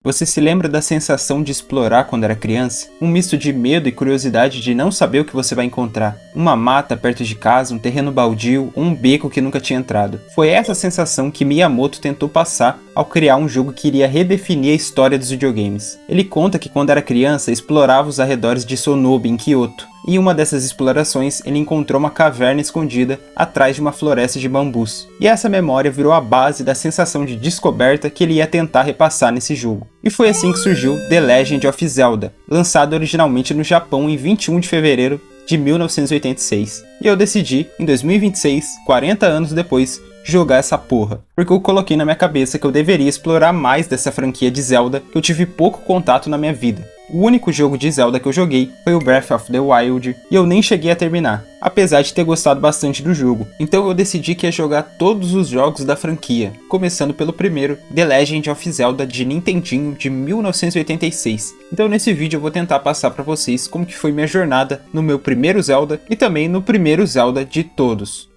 Você se lembra da sensação de explorar quando era criança? Um misto de medo e curiosidade de não saber o que você vai encontrar. Uma mata perto de casa, um terreno baldio ou um beco que nunca tinha entrado. Foi essa sensação que Miyamoto tentou passar ao criar um jogo que iria redefinir a história dos videogames. Ele conta que quando era criança explorava os arredores de Sonobe, em Kyoto. E em uma dessas explorações, ele encontrou uma caverna escondida atrás de uma floresta de bambus. E essa memória virou a base da sensação de descoberta que ele ia tentar repassar nesse jogo. E foi assim que surgiu The Legend of Zelda, lançado originalmente no Japão em 21 de fevereiro de 1986. E eu decidi, em 2026, 40 anos depois, jogar essa porra. Porque eu coloquei na minha cabeça que eu deveria explorar mais dessa franquia de Zelda que eu tive pouco contato na minha vida. O único jogo de Zelda que eu joguei foi o Breath of the Wild, e eu nem cheguei a terminar, apesar de ter gostado bastante do jogo. Então eu decidi que ia jogar todos os jogos da franquia, começando pelo primeiro, The Legend of Zelda de Nintendinho de 1986. Então nesse vídeo eu vou tentar passar pra vocês como que foi minha jornada no meu primeiro Zelda e também no primeiro Zelda de todos.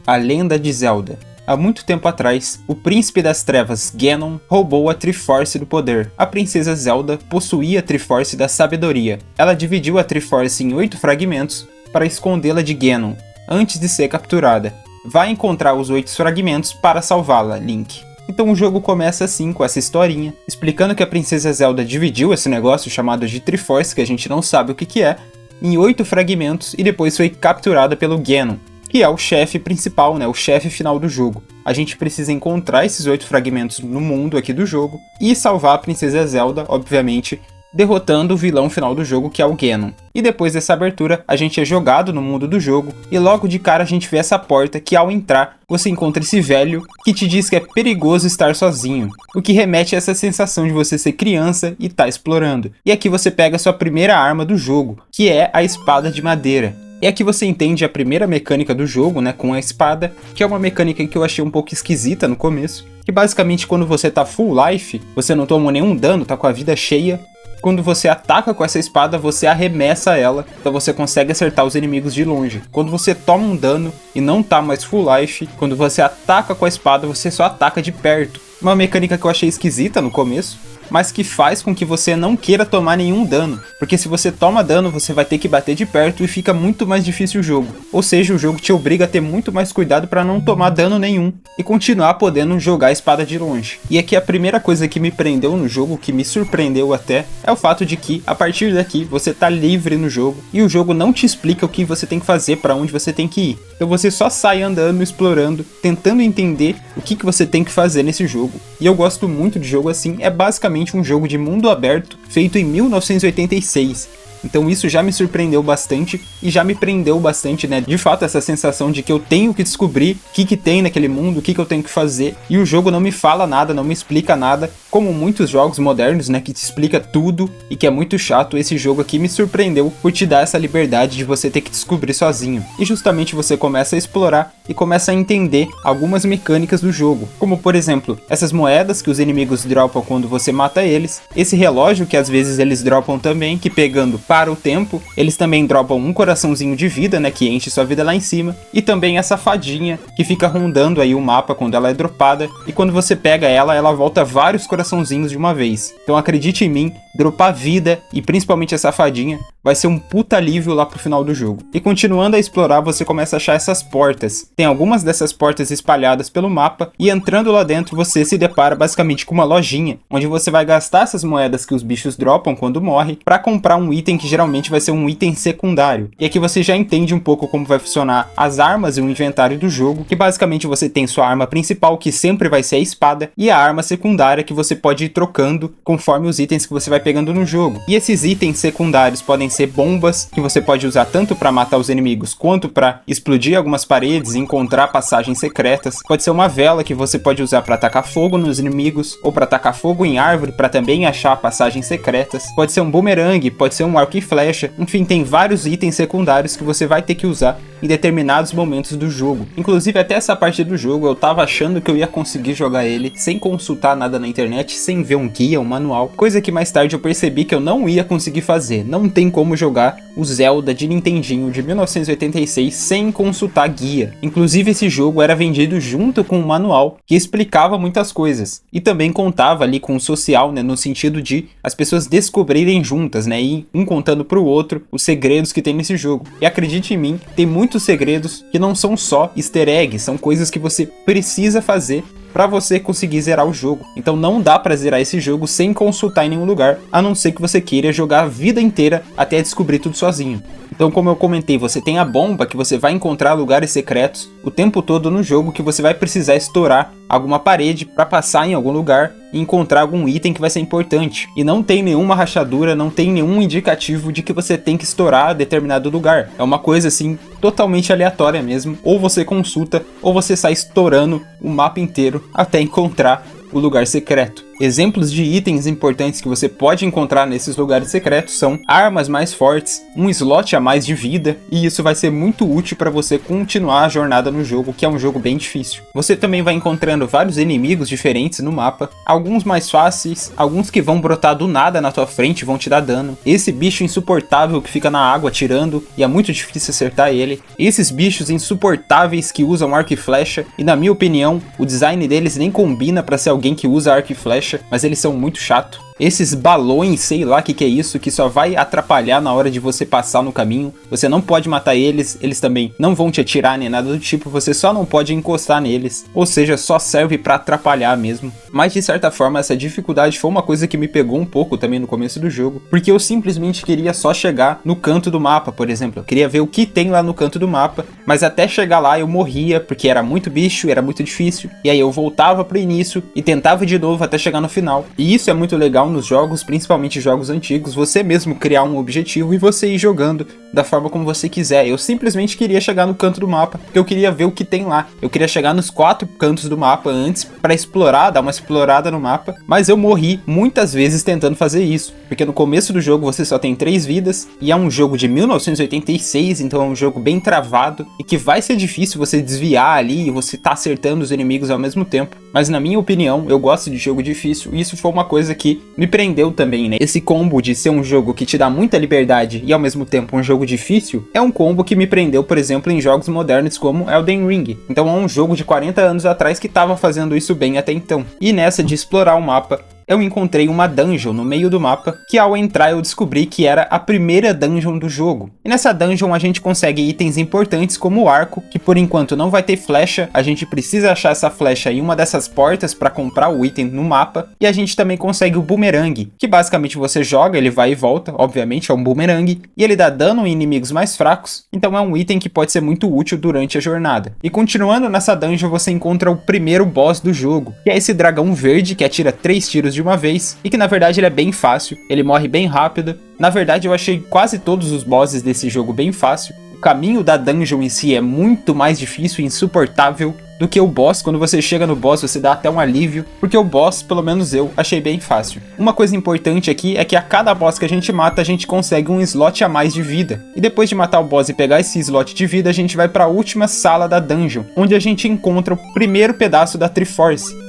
A Lenda de Zelda. Há muito tempo atrás, o Príncipe das Trevas, Ganon, roubou a Triforce do Poder. A Princesa Zelda possuía a Triforce da Sabedoria. Ela dividiu a Triforce em 8 fragmentos para escondê-la de Ganon, antes de ser capturada. Vai encontrar os 8 fragmentos para salvá-la, Link. Então o jogo começa assim, com essa historinha, explicando que a Princesa Zelda dividiu esse negócio chamado de Triforce, que a gente não sabe o que é, em 8 fragmentos e depois foi capturada pelo Ganon, que é o chefe principal, né, o chefe final do jogo. A gente precisa encontrar esses 8 fragmentos no mundo aqui do jogo e salvar a Princesa Zelda, obviamente, derrotando o vilão final do jogo, que é o Ganon. E depois dessa abertura, a gente é jogado no mundo do jogo e logo de cara a gente vê essa porta que, ao entrar, você encontra esse velho que te diz que é perigoso estar sozinho, o que remete a essa sensação de você ser criança e tá explorando. E aqui você pega a sua primeira arma do jogo, que é a espada de madeira. E aqui você entende a primeira mecânica do jogo, né, com a espada, que é uma mecânica que eu achei um pouco esquisita no começo, que basicamente quando você tá full life, você não toma nenhum dano, tá com a vida cheia, quando você ataca com essa espada, você arremessa ela, então você consegue acertar os inimigos de longe. Quando você toma um dano e não tá mais full life, quando você ataca com a espada, você só ataca de perto. Uma mecânica que eu achei esquisita no começo, mas que faz com que você não queira tomar nenhum dano, porque se você toma dano, você vai ter que bater de perto e fica muito mais difícil o jogo. Ou seja, o jogo te obriga a ter muito mais cuidado para não tomar dano nenhum e continuar podendo jogar a espada de longe. E aqui a primeira coisa que me prendeu no jogo, que me surpreendeu até, é o fato de que a partir daqui você tá livre no jogo e o jogo não te explica o que você tem que fazer, para onde você tem que ir. Então você só sai andando, explorando, tentando entender o que você tem que fazer nesse jogo. E eu gosto muito de jogo assim, é basicamente um jogo de mundo aberto feito em 1986. Então isso já me surpreendeu bastante e já me prendeu bastante, né? De fato, essa sensação de que eu tenho que descobrir o que tem naquele mundo, o que eu tenho que fazer. E o jogo não me fala nada, não me explica nada. Como muitos jogos modernos, né? Que te explica tudo e que é muito chato. Esse jogo aqui me surpreendeu por te dar essa liberdade de você ter que descobrir sozinho. E justamente você começa a explorar e começa a entender algumas mecânicas do jogo. Como, por exemplo, essas moedas que os inimigos dropam quando você mata eles. Esse relógio que às vezes eles dropam também, que pegando para o tempo, eles também dropam um coraçãozinho de vida, né, que enche sua vida lá em cima, e também essa fadinha que fica rondando aí o mapa quando ela é dropada, e quando você pega ela, ela volta vários coraçãozinhos de uma vez. Então acredite em mim, dropar vida, e principalmente essa fadinha, vai ser um puta alívio lá pro final do jogo. E continuando a explorar, você começa a achar essas portas. Tem algumas dessas portas espalhadas pelo mapa, e entrando lá dentro você se depara basicamente com uma lojinha, onde você vai gastar essas moedas que os bichos dropam quando morre, para comprar um item que geralmente vai ser um item secundário. E aqui você já entende um pouco como vai funcionar as armas e o inventário do jogo, que basicamente você tem sua arma principal, que sempre vai ser a espada, e a arma secundária que você pode ir trocando conforme os itens que você vai pegando no jogo. E esses itens secundários podem ser bombas, que você pode usar tanto para matar os inimigos, quanto para explodir algumas paredes e encontrar passagens secretas. Pode ser uma vela que você pode usar para atacar fogo nos inimigos, ou para atacar fogo em árvore para também achar passagens secretas. Pode ser um bumerangue, pode ser um arco e flecha. Enfim, tem vários itens secundários que você vai ter que usar em determinados momentos do jogo. Inclusive, até essa parte do jogo eu tava achando que eu ia conseguir jogar ele sem consultar nada na internet, sem ver um guia, um manual, coisa que mais tarde eu percebi que eu não ia conseguir fazer. Não tem como jogar o Zelda de Nintendinho de 1986 sem consultar guia. Inclusive, esse jogo era vendido junto com um manual que explicava muitas coisas e também contava ali com o social, né, no sentido de as pessoas descobrirem juntas, né, e um contando pro outro os segredos que tem nesse jogo. E acredite em mim, tem muitos segredos que não são só easter eggs, são coisas que você precisa fazer para você conseguir zerar o jogo. Então não dá para zerar esse jogo sem consultar em nenhum lugar, a não ser que você queira jogar a vida inteira até descobrir tudo sozinho. Então, como eu comentei, você tem a bomba que você vai encontrar lugares secretos o tempo todo no jogo, que você vai precisar estourar alguma parede para passar em algum lugar e encontrar algum item que vai ser importante. E não tem nenhuma rachadura, não tem nenhum indicativo de que você tem que estourar determinado lugar. É uma coisa assim totalmente aleatória mesmo. Ou você consulta, ou você sai estourando o mapa inteiro até encontrar o lugar secreto. Exemplos de itens importantes que você pode encontrar nesses lugares secretos são armas mais fortes, um slot a mais de vida, e isso vai ser muito útil para você continuar a jornada no jogo, que é um jogo bem difícil. Você também vai encontrando vários inimigos diferentes no mapa, alguns mais fáceis, alguns que vão brotar do nada na tua frente e vão te dar dano. Esse bicho insuportável que fica na água atirando e é muito difícil acertar ele. Esses bichos insuportáveis que usam arco e flecha, e na minha opinião, o design deles nem combina para ser alguém que usa arco e flecha, mas eles são muito chato. Esses balões, sei lá o que é isso, que só vai atrapalhar na hora de você passar no caminho. Você não pode matar eles, eles também não vão te atirar nem nada do tipo, você só não pode encostar neles. Ou seja, só serve pra atrapalhar mesmo. Mas de certa forma essa dificuldade foi uma coisa que me pegou um pouco também no começo do jogo, porque eu simplesmente queria só chegar no canto do mapa, por exemplo. Eu queria ver o que tem lá no canto do mapa, mas até chegar lá eu morria, porque era muito bicho, era muito difícil. E aí eu voltava pro início e tentava de novo até chegar no final. E isso é muito legal nos jogos, principalmente jogos antigos, você mesmo criar um objetivo e você ir jogando da forma como você quiser. Eu simplesmente queria chegar no canto do mapa, porque eu queria ver o que tem lá. Eu queria chegar nos 4 cantos do mapa antes para explorar, dar uma explorada no mapa, mas eu morri muitas vezes tentando fazer isso, porque no começo do jogo você só tem 3 vidas e é um jogo de 1986, então é um jogo bem travado e que vai ser difícil você desviar ali e você tá acertando os inimigos ao mesmo tempo. Mas na minha opinião, eu gosto de jogo difícil e isso foi uma coisa que me prendeu também, né? Esse combo de ser um jogo que te dá muita liberdade e ao mesmo tempo um jogo difícil é um combo que me prendeu, por exemplo, em jogos modernos como Elden Ring. Então é um jogo de 40 anos atrás que estava fazendo isso bem até então. E nessa de explorar o mapa, eu encontrei uma dungeon no meio do mapa, que ao entrar eu descobri que era a primeira dungeon do jogo. E nessa dungeon a gente consegue itens importantes como o arco, que por enquanto não vai ter flecha, a gente precisa achar essa flecha em uma dessas portas para comprar o item no mapa, e a gente também consegue o boomerang, que basicamente você joga, ele vai e volta, obviamente é um boomerang, e ele dá dano em inimigos mais fracos, então é um item que pode ser muito útil durante a jornada. E continuando nessa dungeon você encontra o primeiro boss do jogo, que é esse dragão verde que atira 3 tiros de uma vez, e que na verdade ele é bem fácil, ele morre bem rápido. Na verdade eu achei quase todos os bosses desse jogo bem fácil. O caminho da dungeon em si é muito mais difícil e insuportável do que o boss. Quando você chega no boss você dá até um alívio, porque o boss, pelo menos eu, achei bem fácil. Uma coisa importante aqui é que a cada boss que a gente mata, a gente consegue um slot a mais de vida. E depois de matar o boss e pegar esse slot de vida, a gente vai para a última sala da dungeon, onde a gente encontra o primeiro pedaço da Triforce.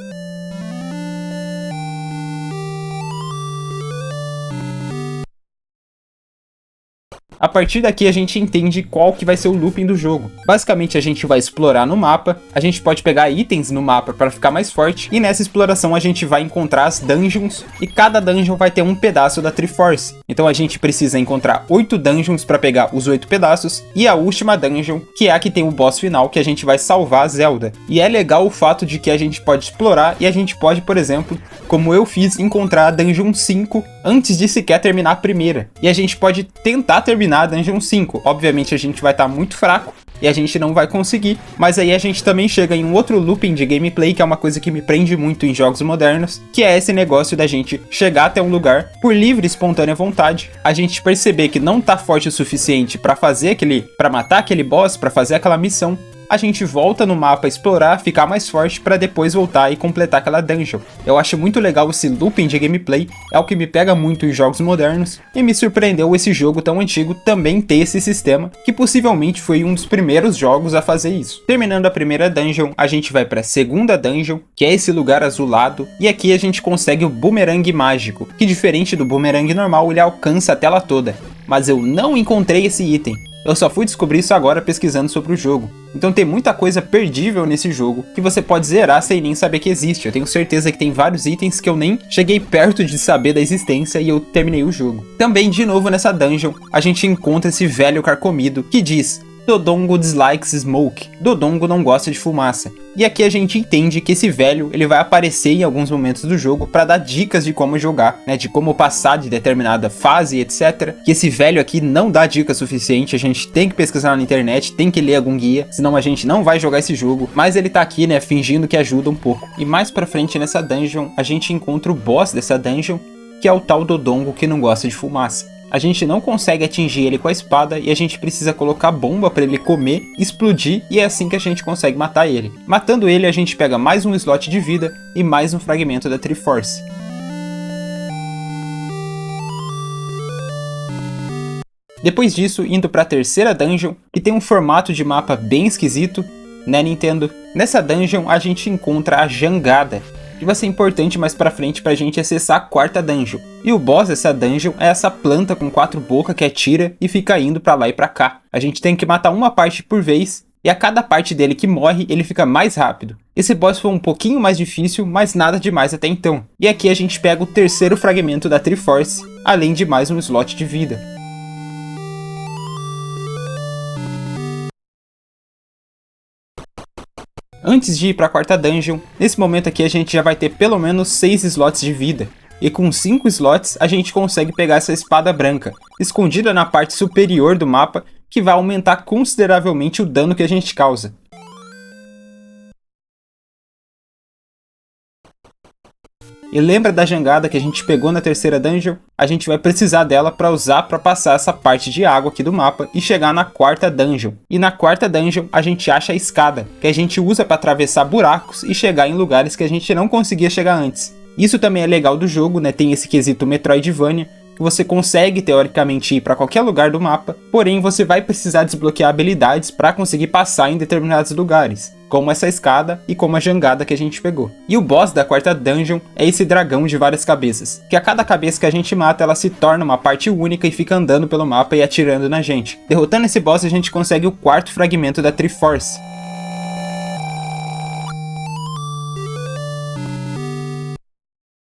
A partir daqui a gente entende qual que vai ser o looping do jogo. Basicamente a gente vai explorar no mapa, a gente pode pegar itens no mapa para ficar mais forte, e nessa exploração a gente vai encontrar as dungeons, e cada dungeon vai ter um pedaço da Triforce. Então a gente precisa encontrar 8 dungeons para pegar os 8 pedaços, e a última dungeon, que é a que tem o boss final, que a gente vai salvar a Zelda. E é legal o fato de que a gente pode explorar, e a gente pode, por exemplo, como eu fiz, encontrar a Dungeon 5 antes de sequer terminar a primeira. E a gente pode tentar terminar a Dungeon 5. Obviamente a gente vai estar muito fraco, e a gente não vai conseguir. Mas aí a gente também chega em um outro looping de gameplay, que é uma coisa que me prende muito em jogos modernos, que é esse negócio da gente chegar até um lugar por livre e espontânea vontade, a gente perceber que não tá forte o suficiente pra matar aquele boss, pra fazer aquela missão, a gente volta no mapa, explorar, ficar mais forte pra depois voltar e completar aquela dungeon. Eu acho muito legal esse looping de gameplay, é o que me pega muito em jogos modernos, e me surpreendeu esse jogo tão antigo também ter esse sistema, que possivelmente foi um dos primeiros jogos a fazer isso. Terminando a primeira dungeon, a gente vai pra segunda dungeon, que é esse lugar azulado, e aqui a gente consegue o boomerang mágico, que diferente do boomerang normal, ele alcança a tela toda. Mas eu não encontrei esse item. Eu só fui descobrir isso agora pesquisando sobre o jogo. Então tem muita coisa perdível nesse jogo que você pode zerar sem nem saber que existe. Eu tenho certeza que tem vários itens que eu nem cheguei perto de saber da existência e eu terminei o jogo. Também, de novo nessa dungeon, a gente encontra esse velho carcomido que diz: Dodongo dislikes smoke. Dodongo não gosta de fumaça. E aqui a gente entende que esse velho, ele vai aparecer em alguns momentos do jogo para dar dicas de como jogar, né, de como passar de determinada fase, etc. Que esse velho aqui não dá dica suficiente, a gente tem que pesquisar na internet, tem que ler algum guia, senão a gente não vai jogar esse jogo. Mas ele tá aqui, né, fingindo que ajuda um pouco. E mais pra frente nessa dungeon, a gente encontra o boss dessa dungeon, que é o tal Dodongo que não gosta de fumaça. A gente não consegue atingir ele com a espada e a gente precisa colocar bomba para ele comer, explodir, e é assim que a gente consegue matar ele. Matando ele, a gente pega mais um slot de vida e mais um fragmento da Triforce. Depois disso, indo para a terceira dungeon, que tem um formato de mapa bem esquisito, né, Nintendo? Nessa dungeon a gente encontra a Jangada, que vai ser importante mais pra frente pra gente acessar a quarta dungeon. E o boss dessa dungeon é essa planta com 4 bocas que atira e fica indo pra lá e pra cá. A gente tem que matar uma parte por vez, e a cada parte dele que morre, ele fica mais rápido. Esse boss foi um pouquinho mais difícil, mas nada demais até então. E aqui a gente pega o terceiro fragmento da Triforce, além de mais um slot de vida. Antes de ir para a quarta dungeon, nesse momento aqui a gente já vai ter pelo menos 6 slots de vida. E com 5 slots a gente consegue pegar essa espada branca, escondida na parte superior do mapa, que vai aumentar consideravelmente o dano que a gente causa. E lembra da jangada que a gente pegou na terceira dungeon? A gente vai precisar dela para usar para passar essa parte de água aqui do mapa e chegar na quarta dungeon. E na quarta dungeon a gente acha a escada, que a gente usa para atravessar buracos e chegar em lugares que a gente não conseguia chegar antes. Isso também é legal do jogo, né? Tem esse quesito Metroidvania, que você consegue teoricamente ir para qualquer lugar do mapa, porém você vai precisar desbloquear habilidades para conseguir passar em determinados lugares, como essa escada e como a jangada que a gente pegou. E o boss da quarta dungeon é esse dragão de várias cabeças, que a cada cabeça que a gente mata ela se torna uma parte única e fica andando pelo mapa e atirando na gente. Derrotando esse boss a gente consegue o quarto fragmento da Triforce.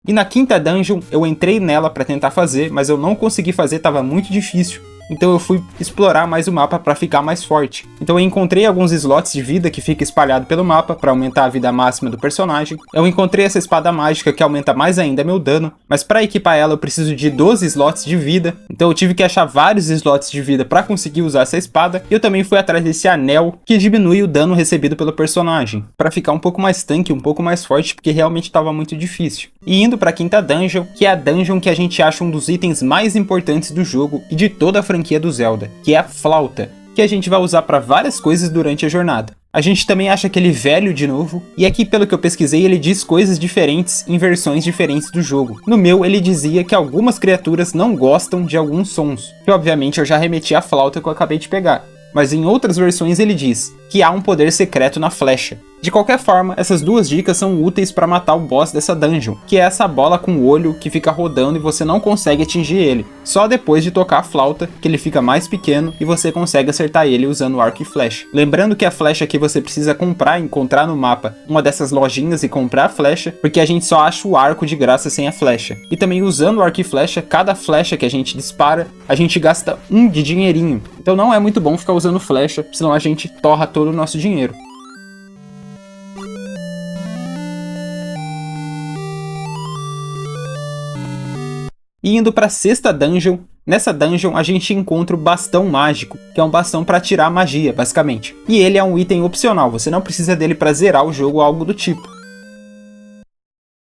E na quinta dungeon, eu entrei nela pra tentar fazer, mas eu não consegui fazer, tava muito difícil. Então eu fui explorar mais o mapa para ficar mais forte. Então eu encontrei alguns slots de vida que fica espalhado pelo mapa para aumentar a vida máxima do personagem. Eu encontrei essa espada mágica que aumenta mais ainda meu dano, mas para equipar ela eu preciso de 12 slots de vida. Então eu tive que achar vários slots de vida para conseguir usar essa espada. E eu também fui atrás desse anel que diminui o dano recebido pelo personagem, para ficar um pouco mais tanque, um pouco mais forte, porque realmente estava muito difícil. E indo para a quinta dungeon, que é a dungeon que a gente acha um dos itens mais importantes do jogo e de toda a franquia do Zelda, que é a flauta, que a gente vai usar para várias coisas durante a jornada. A gente também acha aquele velho de novo, e aqui pelo que eu pesquisei ele diz coisas diferentes em versões diferentes do jogo. No meu ele dizia que algumas criaturas não gostam de alguns sons, que obviamente eu já remeti à flauta que eu acabei de pegar. Mas em outras versões ele diz que há um poder secreto na flecha. De qualquer forma, essas duas dicas são úteis para matar o boss dessa dungeon, que é essa bola com o olho que fica rodando e você não consegue atingir ele. Só depois de tocar a flauta, que ele fica mais pequeno e você consegue acertar ele usando o arco e flecha. Lembrando que a flecha aqui você precisa encontrar no mapa uma dessas lojinhas e comprar a flecha, porque a gente só acha o arco de graça sem a flecha. E também usando o arco e flecha, cada flecha que a gente dispara, a gente gasta 1 de dinheirinho. Então não é muito bom ficar usando flecha, senão a gente torra todo o nosso dinheiro. E indo para a sexta dungeon, Nessa dungeon a gente encontra o bastão mágico, que é um bastão para atirar magia, basicamente. E ele é um item opcional, você não precisa dele para zerar o jogo ou algo do tipo.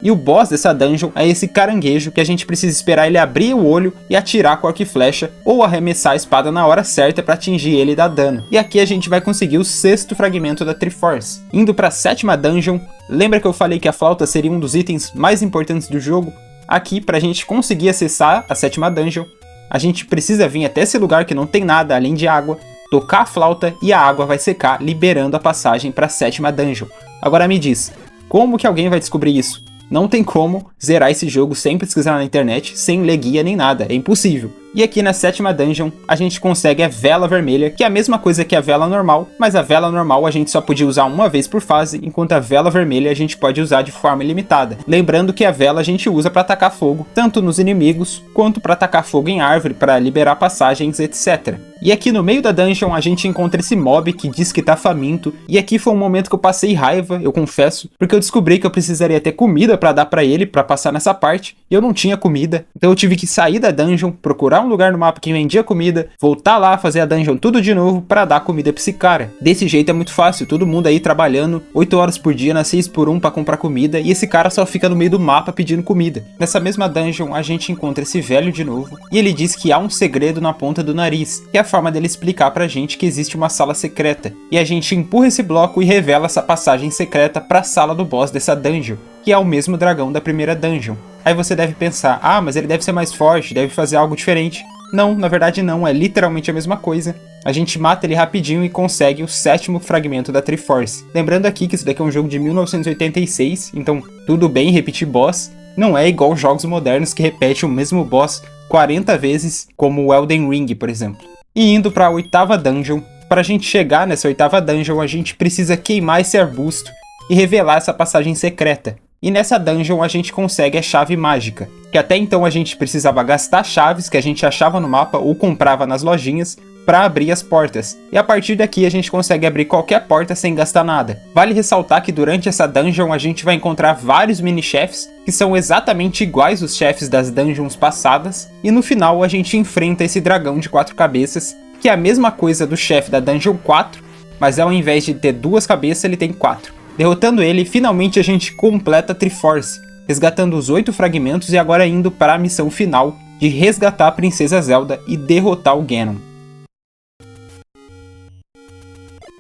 E o boss dessa dungeon é esse caranguejo, que a gente precisa esperar ele abrir o olho e atirar com arco e flecha, ou arremessar a espada na hora certa para atingir ele e dar dano. E aqui a gente vai conseguir o 6º fragmento da Triforce. Indo para a 7ª dungeon, lembra que eu falei que a flauta seria um dos itens mais importantes do jogo? Aqui, para a gente conseguir acessar a 7ª dungeon, a gente precisa vir até esse lugar que não tem nada além de água, tocar a flauta e a água vai secar, liberando a passagem para a 7ª dungeon. Agora me diz, como que alguém vai descobrir isso? Não tem como zerar esse jogo sem pesquisar na internet, sem ler guia nem nada, é impossível. E aqui na 7ª dungeon, a gente consegue a vela vermelha, que é a mesma coisa que a vela normal, mas a vela normal a gente só podia usar uma vez por fase, enquanto a vela vermelha a gente pode usar de forma ilimitada. Lembrando que a vela a gente usa para atacar fogo, tanto nos inimigos, quanto para atacar fogo em árvore, para liberar passagens, etc. E aqui no meio da dungeon a gente encontra esse mob que diz que tá faminto, e aqui foi um momento que eu passei raiva, eu confesso, porque eu descobri que eu precisaria ter comida para dar para ele, para passar nessa parte, e eu não tinha comida, então eu tive que sair da dungeon, procurar um lugar no mapa que vendia comida, voltar lá, fazer a dungeon tudo de novo para dar comida pra esse cara. Desse jeito é muito fácil, todo mundo aí trabalhando 8 horas por dia na 6x1 para comprar comida, e esse cara só fica no meio do mapa pedindo comida. Nessa mesma dungeon a gente encontra esse velho de novo, e ele diz que há um segredo na ponta do nariz, que é a forma dele explicar pra gente que existe uma sala secreta, e a gente empurra esse bloco e revela essa passagem secreta pra sala do boss dessa dungeon, que é o mesmo dragão da primeira dungeon. Aí você deve pensar, ah, mas ele deve ser mais forte, deve fazer algo diferente. Não, na verdade não, é literalmente a mesma coisa. A gente mata ele rapidinho e consegue o 7º fragmento da Triforce. Lembrando aqui que isso daqui é um jogo de 1986, então tudo bem repetir boss. Não é igual jogos modernos que repetem o mesmo boss 40 vezes, como o Elden Ring, por exemplo. E indo para a 8ª dungeon, para a gente chegar nessa 8ª dungeon, a gente precisa queimar esse arbusto e revelar essa passagem secreta. E nessa dungeon a gente consegue a chave mágica, que até então a gente precisava gastar chaves que a gente achava no mapa ou comprava nas lojinhas para abrir as portas. E a partir daqui a gente consegue abrir qualquer porta sem gastar nada. Vale ressaltar que durante essa dungeon a gente vai encontrar vários mini-chefes que são exatamente iguais aos chefes das dungeons passadas, e no final a gente enfrenta esse dragão de 4 cabeças, que é a mesma coisa do chefe da dungeon 4, mas ao invés de ter 2 cabeças ele tem 4. Derrotando ele, finalmente a gente completa a Triforce, resgatando os 8 fragmentos e agora indo para a missão final de resgatar a Princesa Zelda e derrotar o Ganon.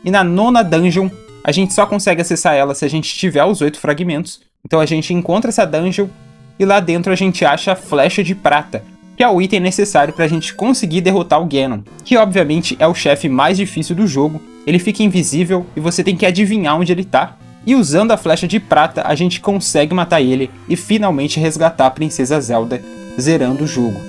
E na 9ª dungeon, a gente só consegue acessar ela se a gente tiver os 8 fragmentos, então a gente encontra essa dungeon e lá dentro a gente acha a Flecha de Prata, que é o item necessário para a gente conseguir derrotar o Ganon, que obviamente é o chefe mais difícil do jogo. Ele fica invisível e você tem que adivinhar onde ele tá. E usando a Flecha de Prata, a gente consegue matar ele e finalmente resgatar a Princesa Zelda, zerando o jogo.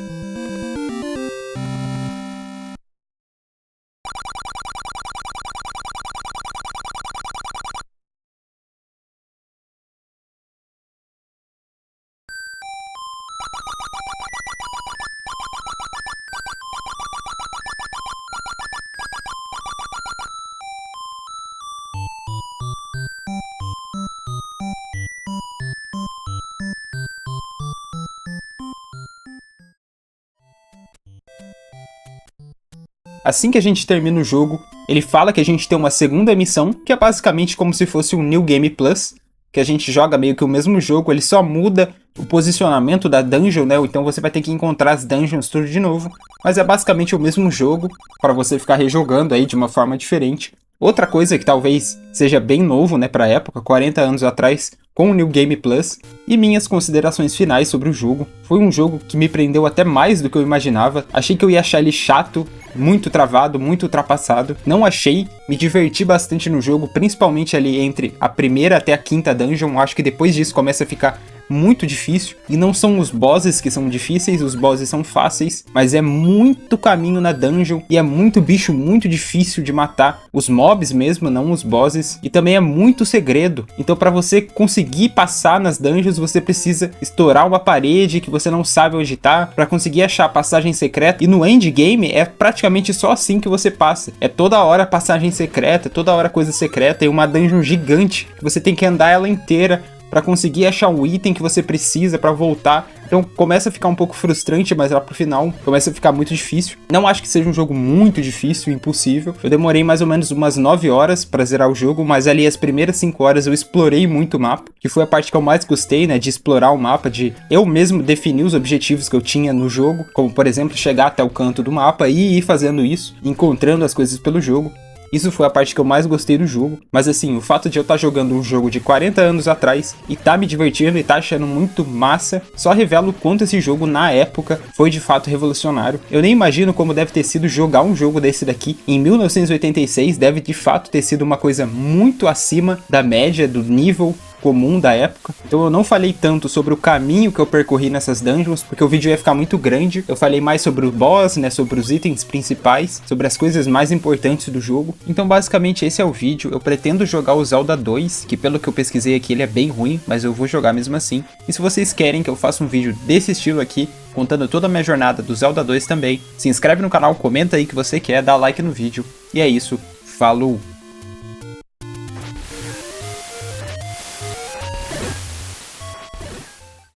Assim que a gente termina o jogo, ele fala que a gente tem uma segunda missão, que é basicamente como se fosse um New Game Plus, que a gente joga meio que o mesmo jogo, ele só muda o posicionamento da dungeon, né? Então você vai ter que encontrar as dungeons tudo de novo, mas é basicamente o mesmo jogo, para você ficar rejogando aí de uma forma diferente. Outra coisa que talvez seja bem novo, né, pra época, 40 anos atrás, com o New Game Plus, e minhas considerações finais sobre o jogo. Foi um jogo que me prendeu até mais do que eu imaginava. Achei que eu ia achar ele chato, muito travado, muito ultrapassado. Não achei, me diverti bastante no jogo, principalmente ali entre a primeira até a 5ª dungeon. Acho que depois disso começa a ficar muito difícil, e não são os bosses que são difíceis, os bosses são fáceis, mas é muito caminho na dungeon, e é muito bicho muito difícil de matar, os mobs mesmo, não os bosses, e também é muito segredo. Então para você conseguir passar nas dungeons, você precisa estourar uma parede que você não sabe onde tá, para conseguir achar a passagem secreta, e no endgame é praticamente só assim que você passa, é toda hora passagem secreta, toda hora coisa secreta, e uma dungeon gigante, que você tem que andar ela inteira para conseguir achar o item que você precisa para voltar Então começa a ficar um pouco frustrante, mas lá pro final começa a ficar muito difícil. Não acho que seja um jogo muito difícil, impossível. Eu demorei mais ou menos umas 9 horas pra zerar o jogo, mas ali as primeiras 5 horas eu explorei muito o mapa, que foi a parte que eu mais gostei, né, de explorar o mapa, de eu mesmo definir os objetivos que eu tinha no jogo, como por exemplo chegar até o canto do mapa e ir fazendo isso, encontrando as coisas pelo jogo. Isso foi a parte que eu mais gostei do jogo, mas assim, o fato de eu estar jogando um jogo de 40 anos atrás e tá me divertindo e tá achando muito massa, só revela o quanto esse jogo na época foi de fato revolucionário. Eu nem imagino como deve ter sido jogar um jogo desse daqui em 1986, deve de fato ter sido uma coisa muito acima da média, do nível comum da época. Então eu não falei tanto sobre o caminho que eu percorri nessas dungeons, porque o vídeo ia ficar muito grande. Eu falei mais sobre o boss, né, sobre os itens principais, sobre as coisas mais importantes do jogo. Então basicamente esse é o vídeo. Eu pretendo jogar o Zelda 2, que pelo que eu pesquisei aqui ele é bem ruim, mas eu vou jogar mesmo assim. E se vocês querem que eu faça um vídeo desse estilo aqui, contando toda a minha jornada do Zelda 2 também, se inscreve no canal, comenta aí que você quer, dá like no vídeo. E é isso, falou!